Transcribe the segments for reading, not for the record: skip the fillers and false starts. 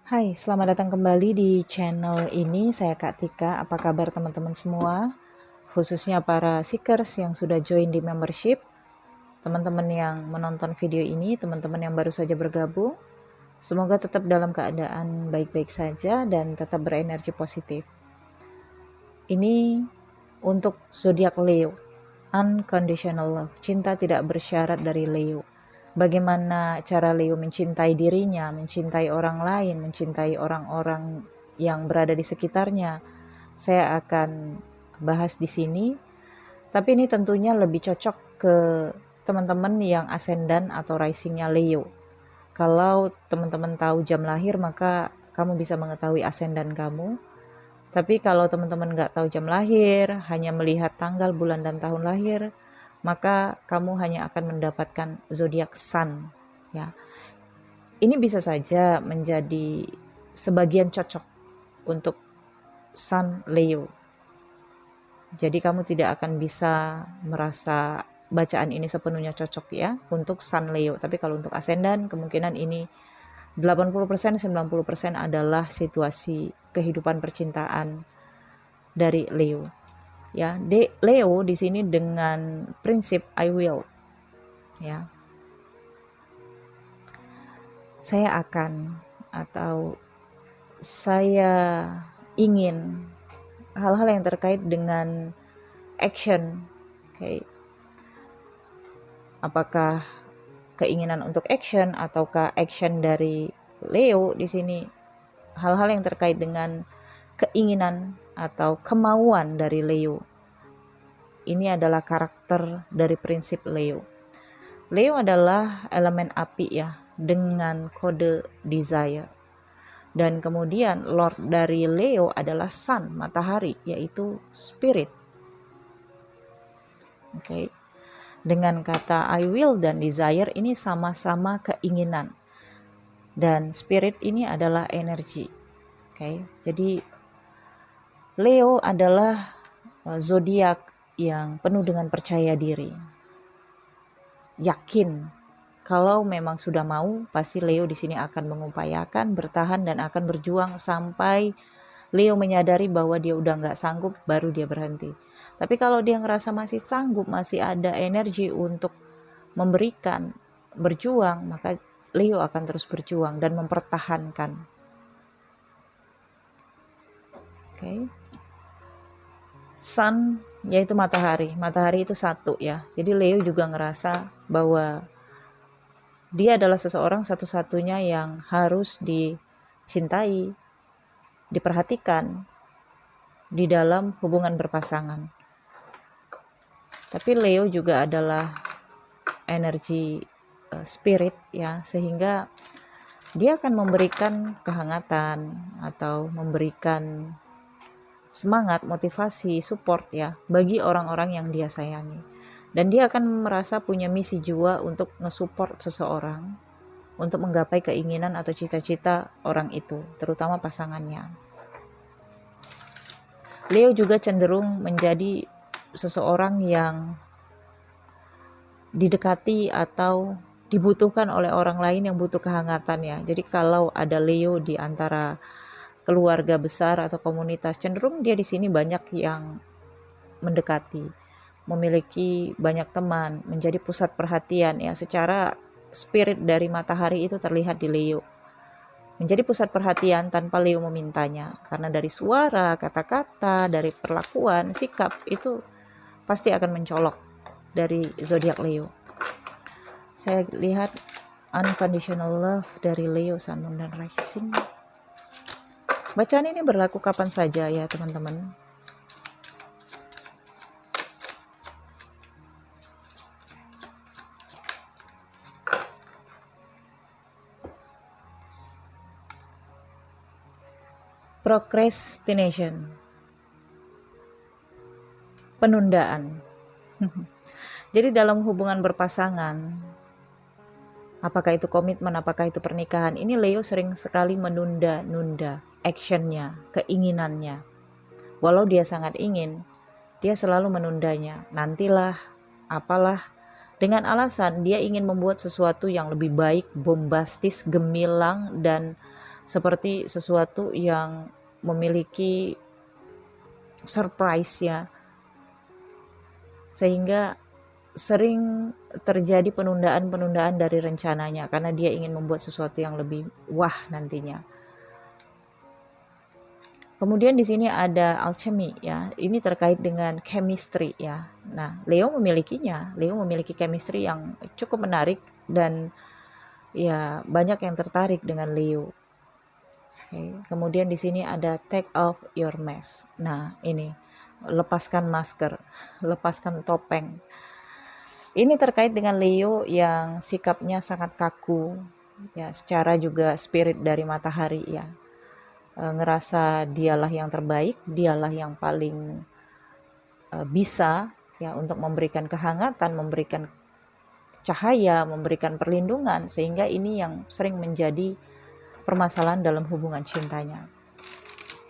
Hai, selamat datang kembali di channel ini. Saya Kak Tika. Apa kabar teman-teman semua? Khususnya para seekers yang sudah join di membership, teman-teman yang menonton video ini, teman-teman yang baru saja bergabung. Semoga tetap dalam keadaan baik-baik saja dan tetap berenergi positif. Ini untuk zodiak Leo. Unconditional love, cinta tidak bersyarat dari Leo. Bagaimana cara Leo mencintai dirinya, mencintai orang lain, mencintai orang-orang yang berada di sekitarnya. Saya akan bahas di sini, tapi ini tentunya lebih cocok ke teman-teman yang ascendant atau risingnya Leo. Kalau teman-teman tahu jam lahir, maka kamu bisa mengetahui ascendant kamu. Tapi kalau teman-teman nggak tahu jam lahir, hanya melihat tanggal, bulan, dan tahun lahir, maka kamu hanya akan mendapatkan zodiak Sun. Ya, ini bisa saja menjadi sebagian cocok untuk Sun Leo. Jadi kamu tidak akan bisa merasa bacaan ini sepenuhnya cocok ya untuk Sun Leo. Tapi kalau untuk ascendant, kemungkinan ini 80% 90% adalah situasi kehidupan percintaan dari Leo. Ya, Leo di sini dengan prinsip I will. Ya. Saya akan atau saya ingin hal-hal yang terkait dengan action. Okay. Apakah keinginan untuk action ataukah action dari Leo di sini, hal-hal yang terkait dengan keinginan atau kemauan dari Leo. Ini adalah karakter dari prinsip Leo. Leo adalah elemen api ya, dengan kode desire. Dan kemudian Lord dari Leo adalah Sun, matahari, yaitu spirit. Oke. Dengan kata I will dan desire ini sama-sama keinginan. Dan spirit ini adalah energi. Oke. Jadi Leo adalah zodiak yang penuh dengan percaya diri. Yakin kalau memang sudah mau, pasti Leo di sini akan mengupayakan, bertahan dan akan berjuang sampai Leo menyadari bahwa dia udah nggak sanggup, baru dia berhenti. Tapi kalau dia ngerasa masih sanggup, masih ada energi untuk memberikan, berjuang, maka Leo akan terus berjuang dan mempertahankan. Oke. Sun yaitu matahari. Matahari itu satu ya. Jadi Leo juga ngerasa bahwa dia adalah seseorang satu-satunya yang harus dicintai, diperhatikan di dalam hubungan berpasangan. Tapi Leo juga adalah energi spirit ya, sehingga dia akan memberikan kehangatan atau memberikan semangat, motivasi, support ya bagi orang-orang yang dia sayangi. Dan dia akan merasa punya misi jiwa untuk nge-support seseorang untuk menggapai keinginan atau cita-cita orang itu, terutama pasangannya. Leo juga cenderung menjadi seseorang yang didekati atau dibutuhkan oleh orang lain yang butuh kehangatan ya. Jadi kalau ada Leo di antara keluarga besar atau komunitas, cenderung dia di sini banyak yang mendekati, memiliki banyak teman, menjadi pusat perhatian ya. Secara spirit dari matahari itu terlihat di Leo. Menjadi pusat perhatian tanpa Leo memintanya. Karena dari suara, kata-kata, dari perlakuan, sikap itu pasti akan mencolok dari zodiak Leo. Saya lihat unconditional love dari Leo, Sun, Moon, dan Rising. Bacaan ini berlaku kapan saja ya teman-teman. Procrastination, penundaan. Jadi dalam hubungan berpasangan, apakah itu komitmen, apakah itu pernikahan, ini Leo sering sekali menunda-nunda actionnya, keinginannya. Walau dia sangat ingin, dia selalu menundanya. Nantilah, apalah, dengan alasan dia ingin membuat sesuatu yang lebih baik, bombastis, gemilang, dan seperti sesuatu yang memiliki surprise ya, sehingga sering terjadi penundaan-penundaan dari rencananya karena dia ingin membuat sesuatu yang lebih wah nantinya. Kemudian di sini ada alchemy ya. Ini terkait dengan chemistry ya. Nah, Leo memilikinya. Leo memiliki chemistry yang cukup menarik dan ya banyak yang tertarik dengan Leo. Oke. Kemudian di sini ada take off your mask. Nah, ini lepaskan masker, lepaskan topeng. Ini terkait dengan Leo yang sikapnya sangat kaku ya, secara juga spirit dari matahari ya. Ngerasa dialah yang terbaik, dialah yang paling bisa ya untuk memberikan kehangatan, memberikan cahaya, memberikan perlindungan, sehingga ini yang sering menjadi permasalahan dalam hubungan cintanya.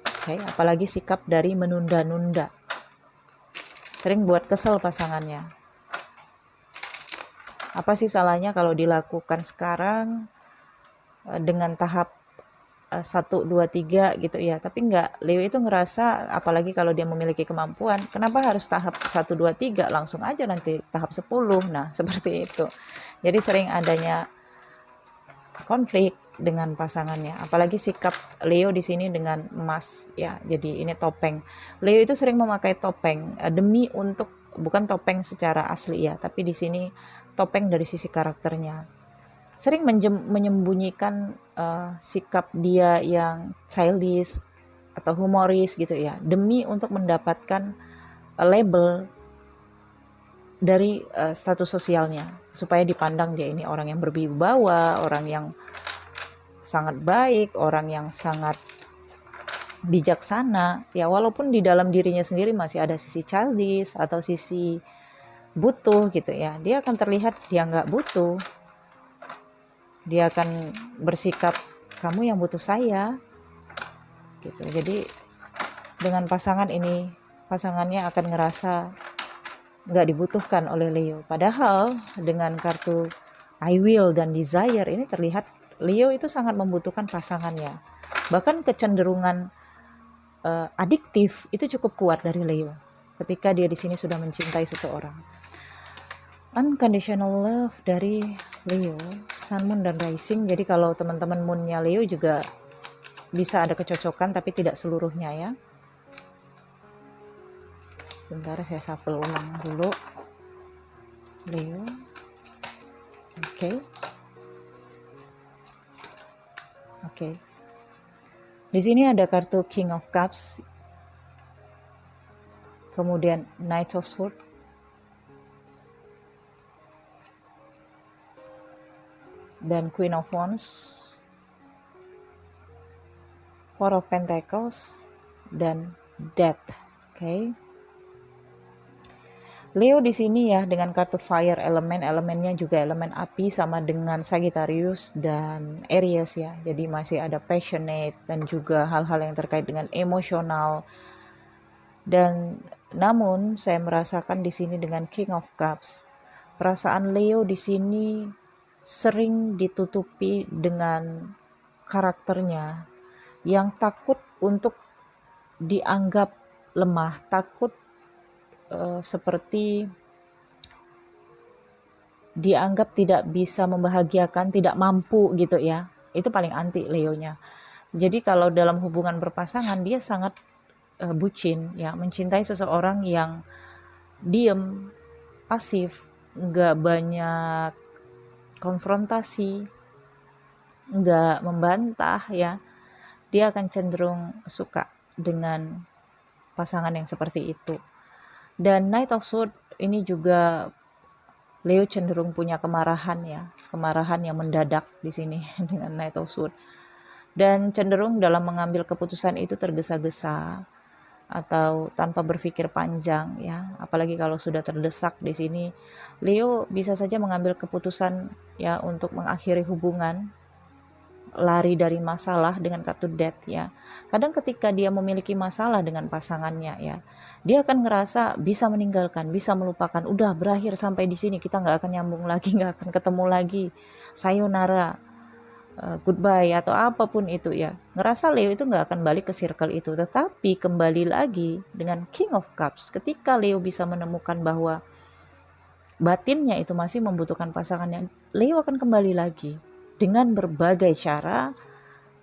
Oke, apalagi sikap dari menunda-nunda, sering buat kesel pasangannya. Apa sih salahnya kalau dilakukan sekarang dengan tahap 1, 2, 3 gitu ya, tapi enggak, Leo itu ngerasa apalagi kalau dia memiliki kemampuan, kenapa harus tahap 1, 2, 3, langsung aja nanti tahap 10. Nah, seperti itu. Jadi sering adanya konflik dengan pasangannya, apalagi sikap Leo di sini dengan emas ya. Jadi ini topeng. Leo itu sering memakai topeng demi untuk, bukan topeng secara asli ya, tapi di sini topeng dari sisi karakternya. Sering menyembunyikan sikap dia yang childish atau humoris gitu ya, demi untuk mendapatkan label dari status sosialnya, supaya dipandang dia ini orang yang berwibawa, orang yang sangat baik, orang yang sangat bijaksana ya, walaupun di dalam dirinya sendiri masih ada sisi childish atau sisi butuh gitu ya. Dia akan terlihat dia nggak butuh, dia akan bersikap kamu yang butuh saya gitu. Jadi dengan pasangan ini, pasangannya akan ngerasa nggak dibutuhkan oleh Leo. Padahal dengan kartu I will dan desire ini terlihat Leo itu sangat membutuhkan pasangannya. Bahkan kecenderungan adiktif itu cukup kuat dari Leo ketika dia di sini sudah mencintai seseorang. Unconditional love dari Leo, Sun, Moon, dan Rising. Jadi kalau teman-teman Moonnya Leo juga bisa ada kecocokan, tapi tidak seluruhnya ya. Bentar, saya shuffle ulang dulu. Leo. Oke. Oke. Di sini ada kartu King of Cups. Kemudian Knight of Swords. Dan Queen of Wands, Four of Pentacles, dan Death. Oke. Leo di sini ya dengan kartu Fire elemen, elemennya juga elemen api sama dengan Sagittarius dan Aries ya. Jadi masih ada passionate dan juga hal-hal yang terkait dengan emosional. Dan namun saya merasakan di sini dengan King of Cups, perasaan Leo di sini sering ditutupi dengan karakternya yang takut untuk dianggap lemah, takut seperti dianggap tidak bisa membahagiakan, tidak mampu gitu ya. Itu paling anti Leonya. Jadi kalau dalam hubungan berpasangan dia sangat bucin ya, mencintai seseorang yang diem, pasif, nggak banyak konfrontasi, nggak membantah ya. Dia akan cenderung suka dengan pasangan yang seperti itu. Dan Knight of Swords ini juga Leo cenderung punya kemarahan ya, kemarahan yang mendadak di sini dengan Knight of Swords. Dan cenderung dalam mengambil keputusan itu tergesa-gesa atau tanpa berpikir panjang ya. Apalagi kalau sudah terdesak di sini, Leo bisa saja mengambil keputusan ya untuk mengakhiri hubungan, lari dari masalah dengan kartu Death ya. Kadang ketika dia memiliki masalah dengan pasangannya ya, dia akan ngerasa bisa meninggalkan, bisa melupakan, udah berakhir sampai di sini, kita nggak akan nyambung lagi, nggak akan ketemu lagi, sayonara, goodbye atau apapun itu ya, ngerasa Leo itu nggak akan balik ke circle itu. Tetapi kembali lagi dengan King of Cups, ketika Leo bisa menemukan bahwa batinnya itu masih membutuhkan pasangannya, Leo akan kembali lagi dengan berbagai cara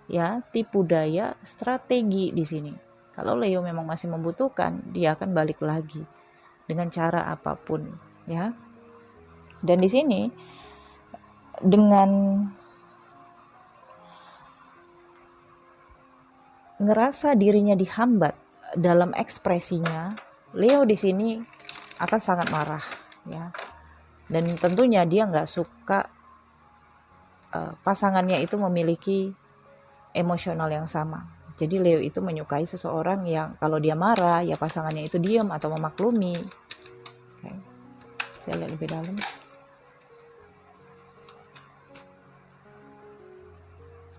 ya, tipu daya, strategi di sini. Kalau Leo memang masih membutuhkan, dia akan balik lagi dengan cara apapun ya. Dan di sini dengan ngerasa dirinya dihambat dalam ekspresinya, Leo di sini akan sangat marah ya. Dan tentunya dia nggak suka pasangannya itu memiliki emosional yang sama. Jadi Leo itu menyukai seseorang yang kalau dia marah ya pasangannya itu diam atau memaklumi. Oke. Saya lihat lebih dalam.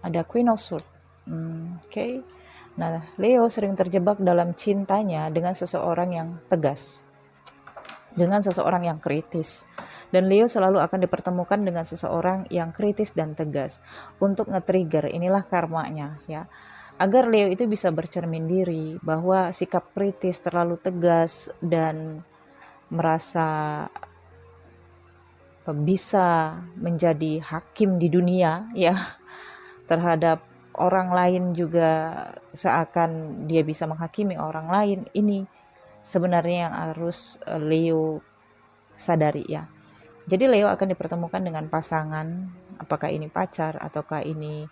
Ada Queen of Swords. Oke. Nah, Leo sering terjebak dalam cintanya dengan seseorang yang tegas, dengan seseorang yang kritis. Dan Leo selalu akan dipertemukan dengan seseorang yang kritis dan tegas untuk nge-trigger, inilah karmanya ya. Agar Leo itu bisa bercermin diri bahwa sikap kritis, terlalu tegas, dan merasa bisa menjadi hakim di dunia ya, terhadap orang lain juga seakan dia bisa menghakimi orang lain. Ini sebenarnya yang harus Leo sadari ya. Jadi Leo akan dipertemukan dengan pasangan, apakah ini pacar ataukah ini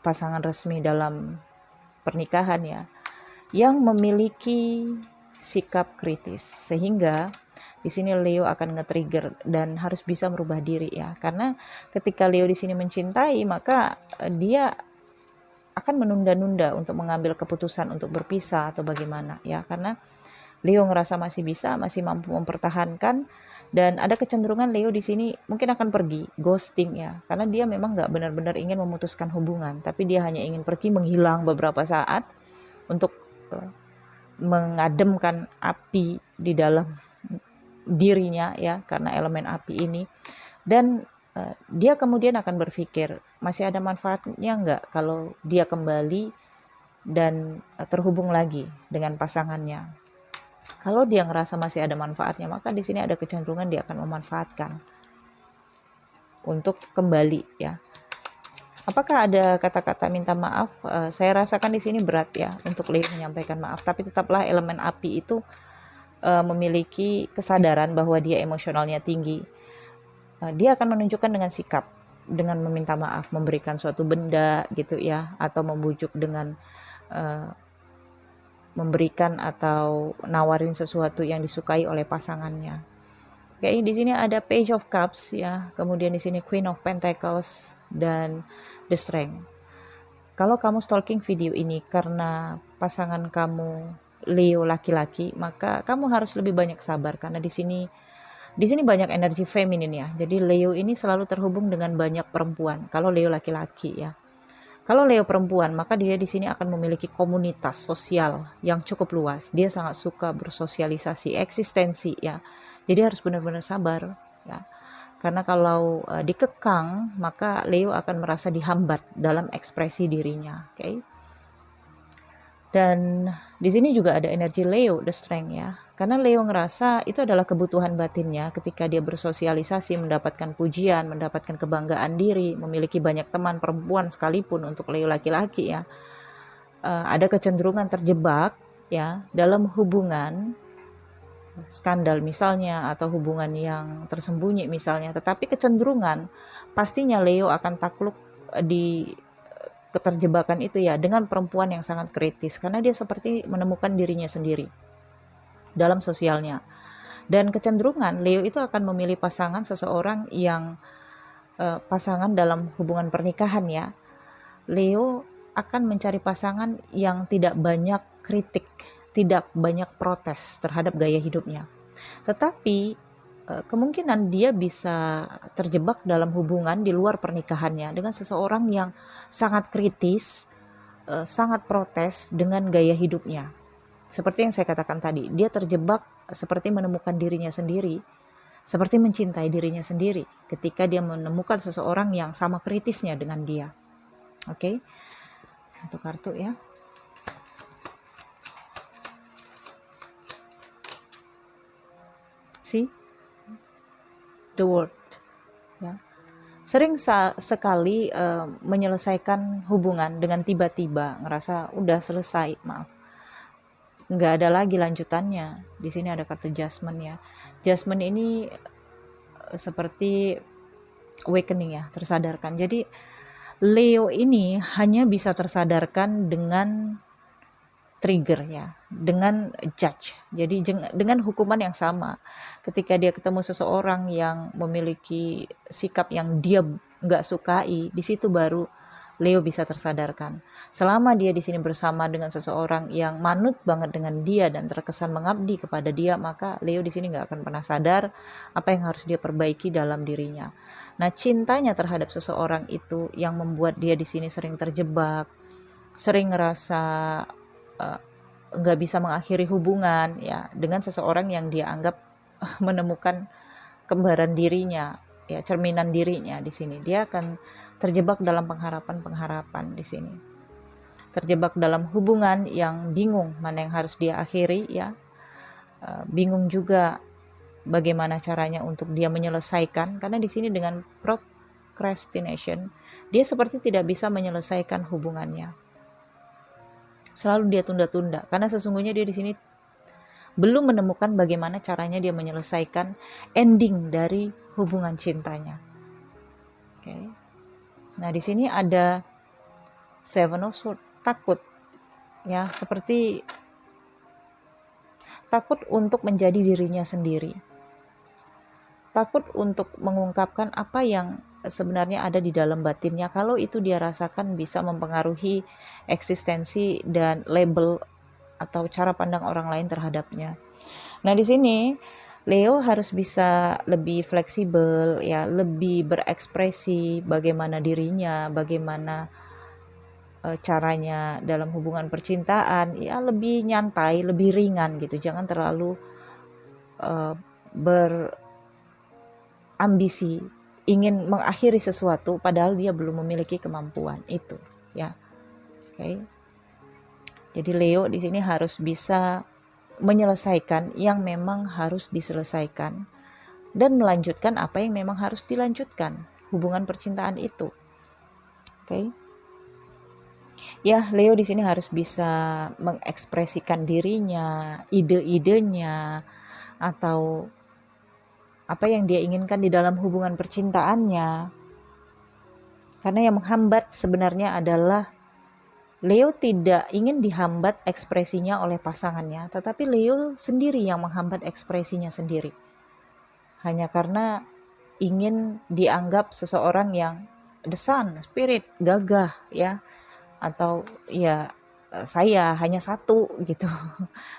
pasangan resmi dalam pernikahan ya, yang memiliki sikap kritis, sehingga di sini Leo akan nge-trigger dan harus bisa merubah diri ya. Karena ketika Leo di sini mencintai, maka dia akan menunda-nunda untuk mengambil keputusan untuk berpisah atau bagaimana ya. Karena Leo ngerasa masih bisa, masih mampu mempertahankan, dan ada kecenderungan Leo di sini mungkin akan pergi, ghosting ya. Karena dia memang nggak benar-benar ingin memutuskan hubungan, tapi dia hanya ingin pergi, menghilang beberapa saat untuk mengademkan api di dalam dirinya ya, karena elemen api ini. Dan dia kemudian akan berpikir masih ada manfaatnya nggak kalau dia kembali dan terhubung lagi dengan pasangannya. Kalau dia ngerasa masih ada manfaatnya, maka di sini ada kecenderungan dia akan memanfaatkan untuk kembali ya. Apakah ada kata-kata minta maaf? Saya rasakan di sini berat ya untuk Leo menyampaikan maaf, tapi tetaplah elemen api itu memiliki kesadaran bahwa dia emosionalnya tinggi. Dia akan menunjukkan dengan sikap, dengan meminta maaf, memberikan suatu benda gitu ya, atau membujuk dengan memberikan atau nawarin sesuatu yang disukai oleh pasangannya. Oke, di sini ada Page of Cups ya, kemudian di sini Queen of Pentacles dan The Strength. Kalau kamu stalking video ini karena pasangan kamu Leo laki-laki, maka kamu harus lebih banyak sabar karena di sini banyak energi feminin ya. Jadi Leo ini selalu terhubung dengan banyak perempuan. Kalau Leo laki-laki ya. Kalau Leo perempuan, maka dia di sini akan memiliki komunitas sosial yang cukup luas. Dia sangat suka bersosialisasi, eksistensi ya. Jadi harus benar-benar sabar ya. Karena kalau dikekang, maka Leo akan merasa dihambat dalam ekspresi dirinya, oke? Dan di sini juga ada energi Leo, the Strength ya. Karena Leo ngerasa itu adalah kebutuhan batinnya ketika dia bersosialisasi, mendapatkan pujian, mendapatkan kebanggaan diri, memiliki banyak teman perempuan sekalipun untuk Leo laki-laki ya. Ada kecenderungan terjebak ya dalam hubungan skandal misalnya, atau hubungan yang tersembunyi misalnya. Tetapi kecenderungan pastinya Leo akan takluk di keterjebakan itu ya dengan perempuan yang sangat kritis, karena dia seperti menemukan dirinya sendiri dalam sosialnya. Dan kecenderungan Leo itu akan memilih pasangan seseorang yang pasangan dalam hubungan pernikahan ya. Leo akan mencari pasangan yang tidak banyak kritik, tidak banyak protes terhadap gaya hidupnya. Tetapi kemungkinan dia bisa terjebak dalam hubungan di luar pernikahannya dengan seseorang yang sangat kritis, sangat protes dengan gaya hidupnya. Seperti yang saya katakan tadi, dia terjebak seperti menemukan dirinya sendiri seperti mencintai dirinya sendiri ketika dia menemukan seseorang yang sama kritisnya dengan dia. Oke, satu kartu ya. See, the word ya. Sering sekali menyelesaikan hubungan dengan tiba-tiba ngerasa udah selesai, maaf, nggak ada lagi lanjutannya. Di sini ada kartu Judgment ya. Judgment ini seperti awakening ya, tersadarkan. Jadi Leo ini hanya bisa tersadarkan dengan trigger ya, dengan judge. Jadi dengan hukuman yang sama. Ketika dia ketemu seseorang yang memiliki sikap yang dia nggak sukai, di situ baru Leo bisa tersadarkan. Selama dia di sini bersama dengan seseorang yang manut banget dengan dia dan terkesan mengabdi kepada dia, maka Leo di sini nggak akan pernah sadar apa yang harus dia perbaiki dalam dirinya. Nah, cintanya terhadap seseorang itu yang membuat dia di sini sering terjebak, sering ngerasa nggak bisa mengakhiri hubungan ya dengan seseorang yang dia anggap menemukan kembaran dirinya ya, cerminan dirinya. Di sini dia akan terjebak dalam pengharapan di sini, terjebak dalam hubungan yang bingung mana yang harus dia akhiri ya, bingung juga bagaimana caranya untuk dia menyelesaikan, karena di sini dengan procrastination dia seperti tidak bisa menyelesaikan hubungannya. Selalu dia tunda-tunda karena sesungguhnya dia di sini belum menemukan bagaimana caranya dia menyelesaikan ending dari hubungan cintanya. Oke. Nah, di sini ada Seven of Swords, takut. Ya, seperti takut untuk menjadi dirinya sendiri. Takut untuk mengungkapkan apa yang sebenarnya ada di dalam batinnya, kalau itu dia rasakan bisa mempengaruhi eksistensi dan label atau cara pandang orang lain terhadapnya. Nah, di sini Leo harus bisa lebih fleksibel ya, lebih berekspresi bagaimana dirinya, bagaimana caranya dalam hubungan percintaan ya, lebih nyantai, lebih ringan gitu. Jangan terlalu berambisi ingin mengakhiri sesuatu padahal dia belum memiliki kemampuan itu ya. Oke. Jadi Leo di sini harus bisa menyelesaikan yang memang harus diselesaikan dan melanjutkan apa yang memang harus dilanjutkan hubungan percintaan itu. Oke. Ya, Leo di sini harus bisa mengekspresikan dirinya, ide-idenya, atau apa yang dia inginkan di dalam hubungan percintaannya. Karena yang menghambat sebenarnya adalah Leo tidak ingin dihambat ekspresinya oleh pasangannya, tetapi Leo sendiri yang menghambat ekspresinya sendiri. Hanya karena ingin dianggap seseorang yang the sun, spirit, gagah ya, atau ya saya hanya satu gitu,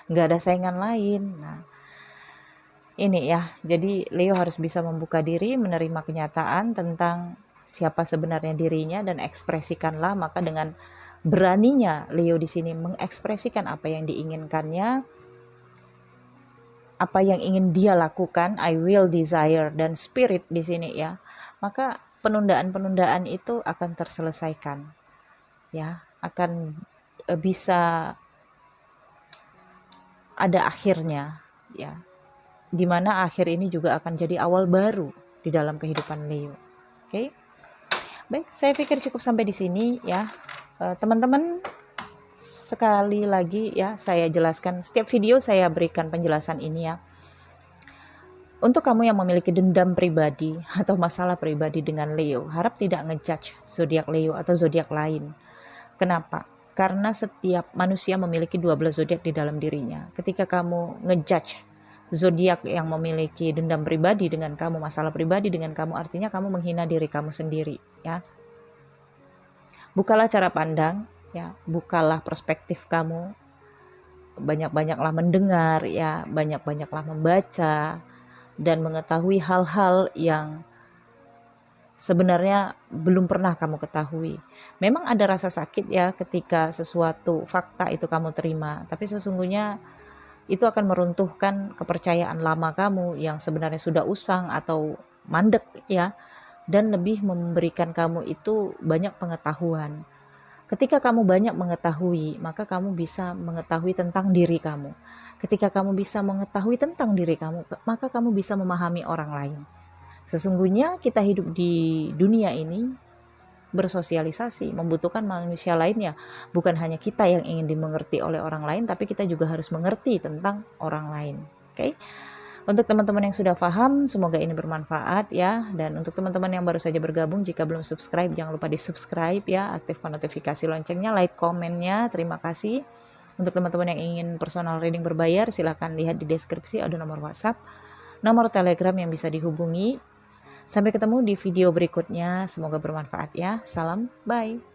nggak ada saingan lain. Nah, ini ya, jadi Leo harus bisa membuka diri, menerima kenyataan tentang siapa sebenarnya dirinya dan ekspresikanlah. Maka dengan beraninya Leo di sini mengekspresikan apa yang diinginkannya, apa yang ingin dia lakukan, I will desire dan spirit di sini ya, maka penundaan-penundaan itu akan terselesaikan ya, akan bisa ada akhirnya ya, dimana akhir ini juga akan jadi awal baru di dalam kehidupan Leo. Oke. Baik, saya pikir cukup sampai di sini ya. Teman-teman, sekali lagi ya saya jelaskan, setiap video saya berikan penjelasan ini ya. Untuk kamu yang memiliki dendam pribadi atau masalah pribadi dengan Leo, harap tidak ngejudge zodiak Leo atau zodiak lain. Kenapa? Karena setiap manusia memiliki 12 zodiak di dalam dirinya. Ketika kamu ngejudge zodiak yang memiliki dendam pribadi dengan kamu, masalah pribadi dengan kamu, artinya kamu menghina diri kamu sendiri ya. Bukalah cara pandang ya, bukalah perspektif kamu, banyak-banyaklah mendengar ya, banyak-banyaklah membaca dan mengetahui hal-hal yang sebenarnya belum pernah kamu ketahui. Memang ada rasa sakit ya ketika sesuatu fakta itu kamu terima, tapi sesungguhnya itu akan meruntuhkan kepercayaan lama kamu yang sebenarnya sudah usang atau mandek ya, dan lebih memberikan kamu itu banyak pengetahuan. Ketika kamu banyak mengetahui, maka kamu bisa mengetahui tentang diri kamu. Ketika kamu bisa mengetahui tentang diri kamu, maka kamu bisa memahami orang lain. Sesungguhnya kita hidup di dunia ini bersosialisasi, membutuhkan manusia lainnya. Bukan hanya kita yang ingin dimengerti oleh orang lain, tapi kita juga harus mengerti tentang orang lain. Oke? Untuk teman-teman yang sudah paham, semoga ini bermanfaat ya. Dan untuk teman-teman yang baru saja bergabung, jika belum subscribe, jangan lupa di subscribe ya. Aktifkan notifikasi loncengnya, like komennya. Terima kasih. Untuk teman-teman yang ingin personal reading berbayar, silahkan lihat di deskripsi ada nomor WhatsApp, nomor Telegram yang bisa dihubungi. Sampai ketemu di video berikutnya. Semoga bermanfaat ya. Salam, bye.